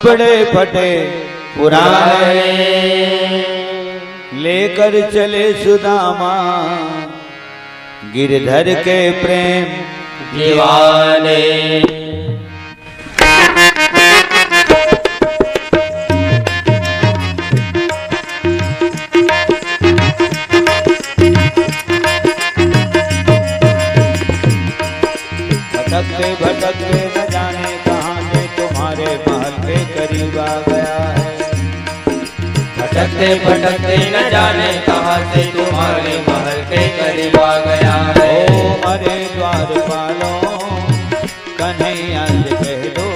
कपड़े फटे पुराने लेकर चले सुदामा, गिरधर के प्रेम दीवाने। भटकते भटकते न जाने कहाँ से तुम्हारे महल के करीब आ गया है। भटकते भटकते न जाने कहाँ से तुम्हारे महल के करीब आ गया है। ओ अरे द्वारपालों कन्हैया से कह दो,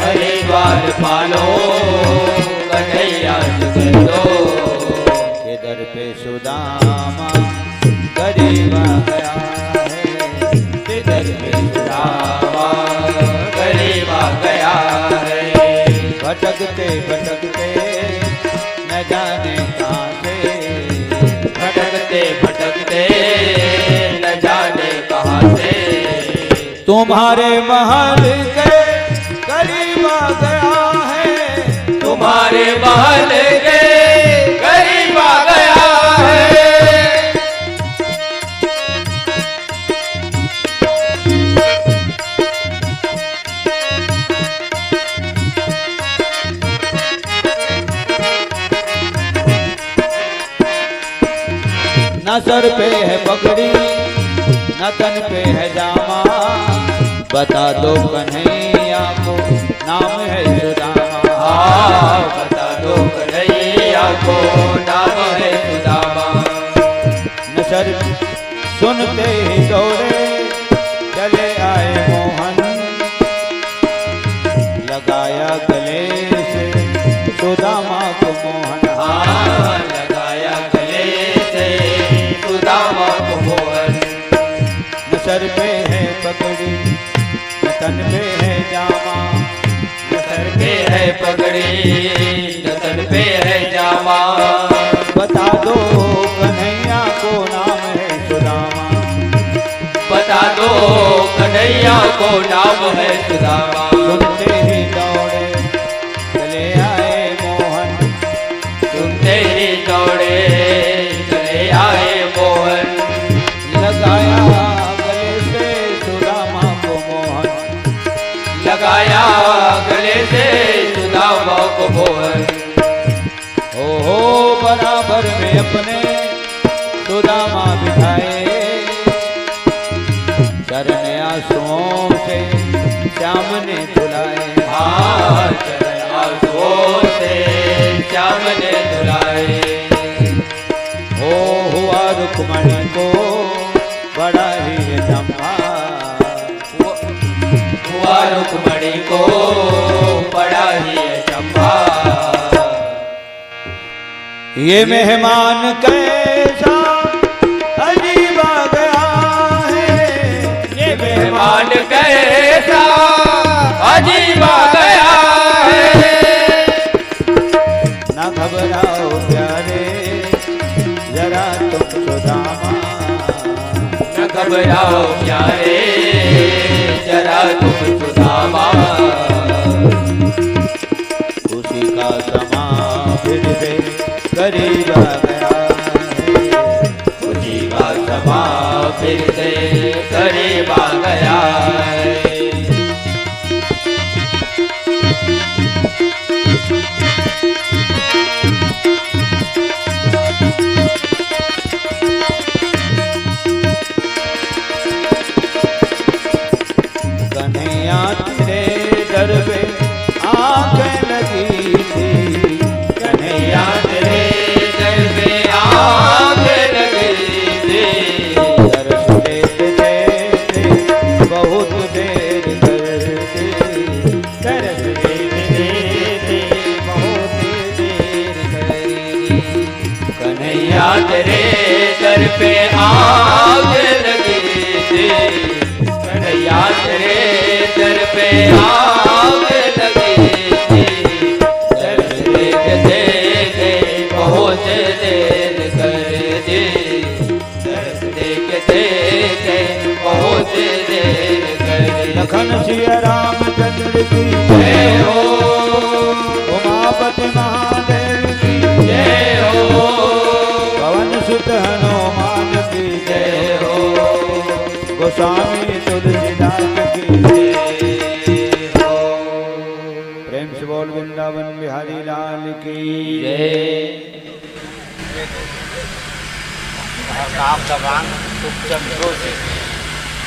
अरे द्वारपालों कन्हैया से कह दो, के दर पे सुदामा करीब आ गया है। के दर पे सुदामा करीब आ गया है। भटकते भटकते न जाने कहाँ से, भटकते भटकते न जाने कहाँ से तुम्हारे महल के करीब आ गया है। तुम्हारे महल के करीब आ गया है। न सर पे है पगड़ी न तन पे है जामा, बता दो कन्हैया को नाम है सुदामा। बता दो कन्हैया को नाम है सुदामा। न सर सुनते ही दौड़े चले आए मोहन, लगाया गले से सुदामा को मोहन। लगाया गले से सुदामा को मोहन। न सर पे है पगड़ी न तन पे है जामा, न सर पे है पगड़ी न तन पे है जामा, बता दो कन्हैया को नाम है सुदामा। बता दो कन्हैया को नाम है सुदामा। सुनते ही दौड़े चले आए मोहन, सुनते ही दौड़े चले आए मोहन। लगाया गले से सुदामा को मोहन। लगाया गले से सुदामा को मोहन। हो बराबर में अपने सुदामा बिठाए, चरण आंसुओं से श्याम ने धुलाए। चरण आंसुओं से श्याम ने धुलाए। हुआ रुक्मणी को बड़ा ही चंपा, हुआ रुक्मणी को बड़ा ही चंपा। ये मेहमान कैसा अजीब आ गया है। ये मेहमान कैसा अजीब आ गया है। न घबराओ प्यारे जरा तुम सुदामा, न घबराओ प्यारे जरा तुम सुदामा। उसी का समा फिर से करीब आ गया है। उसी का समा फिर से करीब आ गया है। कन्हैया तेरे दर पे आंखें लगी थी। कन्हैया तेरे दर पे आंखें लगी थी। दर्श देते देते बहुत देर कर दी। दर्श देते देते बहुत देर कर दी। कन्हैया तेरे दर पे आंखें लगी थी। कन्हैया तेरे दर पे आंखें लगी थी। दर्श देखते थे बहुत देर कर दी। दर्श देखते थे बहुत देर कर दी। लखन सिया रामचंद्र की जय हो। गोस्वामी तुलसीदास की जय। प्रेम से बोल वृंदावन बिहारी लाल की जय।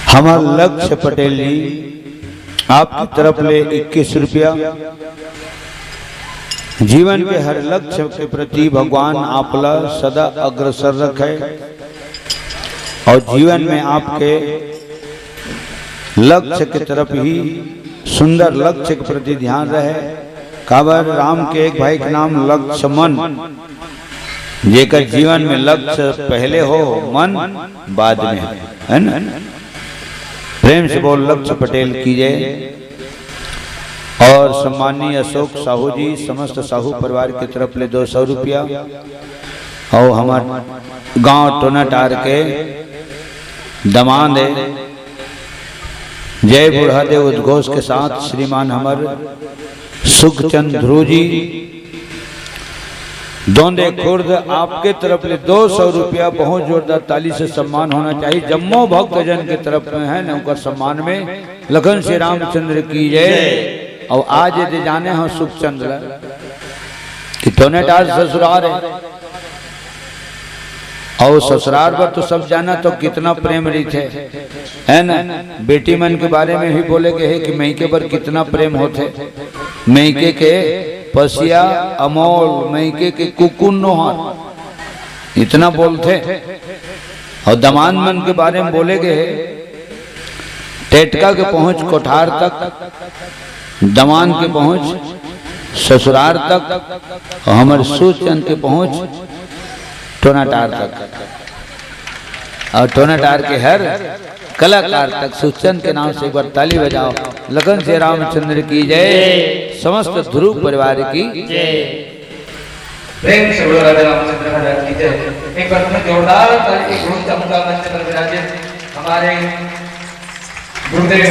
हमार लक्ष्य पटेल जी आपकी तरफ ले 21 रुपया। जीवन के हर लक्ष्य के प्रति भगवान आपला सदा अग्रसर रखे और जीवन में आपके लक्ष्य की तरफ ही सुंदर लक्ष्य के प्रति ध्यान रहे। काबर राम के एक भाई का नाम लक्ष्मण, जेकर जीवन में लक्ष्य पहले हो मन बाद में, है ना। प्रेम से बोल लक्ष्य पटेल की जय। और सम्मानीय अशोक साहू जी समस्त साहू परिवार की तरफ ले 200 रुपया। और हमारे गांव टोनाटार के दमाद जय बुढ़ादेव उद्घोष के साथ श्रीमान हमार सुखचंद ध्रुव जी दोंदे खुर्द आपके तरफ ले 200 रुपया बहुत जोरदार ताली से सम्मान होना चाहिए। जम्मो भक्तजन के तरफ में है न उनका सम्मान में लखन श्री रामचंद्र की जय। और आज यदि जाने हो सुखचंद्र कि टोनेटार ससुराल है और ससुराल पर तो सब जाना तो कितना प्रेम रीत है ना। बेटी मन के बारे में भी बोले के है कि मैके पर कितना प्रेम होते। मैके के पसिया अमोल मैके के कुकुन नोहर इतना बोलते। और दमान मन के बारे में बोले गए टेटका के पहुंच कोठार तक, दमान के पहुंच ससुराल तक और हमारे सुचंद के पहुंच टोनाटार तक। और टोनाटार के हर कलाकार तक सुचंद के नाम से एक बार ताली बजाओ। लखन श्री रामचंद्र की जय। समस्त ध्रुव परिवार की जय। प्रेम से बोलो राजा रामचंद्र महाराज की जय। एक बार में जोरदार ताली के घोष चमका मंच पर विराजित हमारे गुरुदेव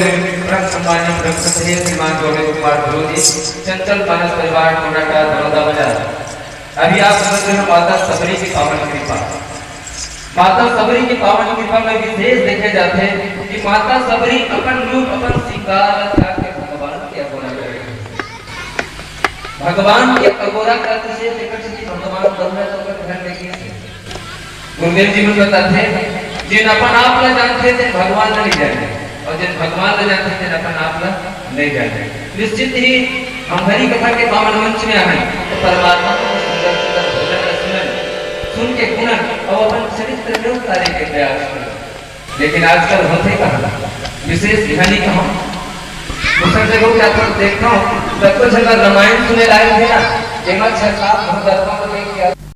परम सम्मानित परम श्री श्रीमान गोविंद कुमार ध्रुव जी चंचल मानस परिवार टोनाटार बड़ौदा बाजार। अभी आप समझ रहे हो माता सबरी की पावन कृपा। माता सबरी की पावन कृपा में विशेष देखे जाते हैं कि माता सबरी अपन रूप अपन श्रृंगार के भगवान के अगोरा करेगी। भगवान के अगोरा करते से लेकर से भगवान करुणा तो घर देखिए। गुरुदेव जी मुझे बताते हैं जिन अपन आप ला जानते थे भगवान नहीं जाने और जिन भगवान ला जानते थे अपन आप ला नहीं जाने। निश्चित ही हम हरि कथा के पावन मंच में आए तो परमात्मा को सुंदर सुंदर भजन सुन के गुणन और अपन चरित्र में उतारे के प्रयास करें। लेकिन आजकल होते कहाँ विशेष ध्यानी कहाँ दूसरे जगह क्या तो देखता हूँ सब कुछ अगर रामायण सुने लायक है ना, 6-7 भगवतों को देख के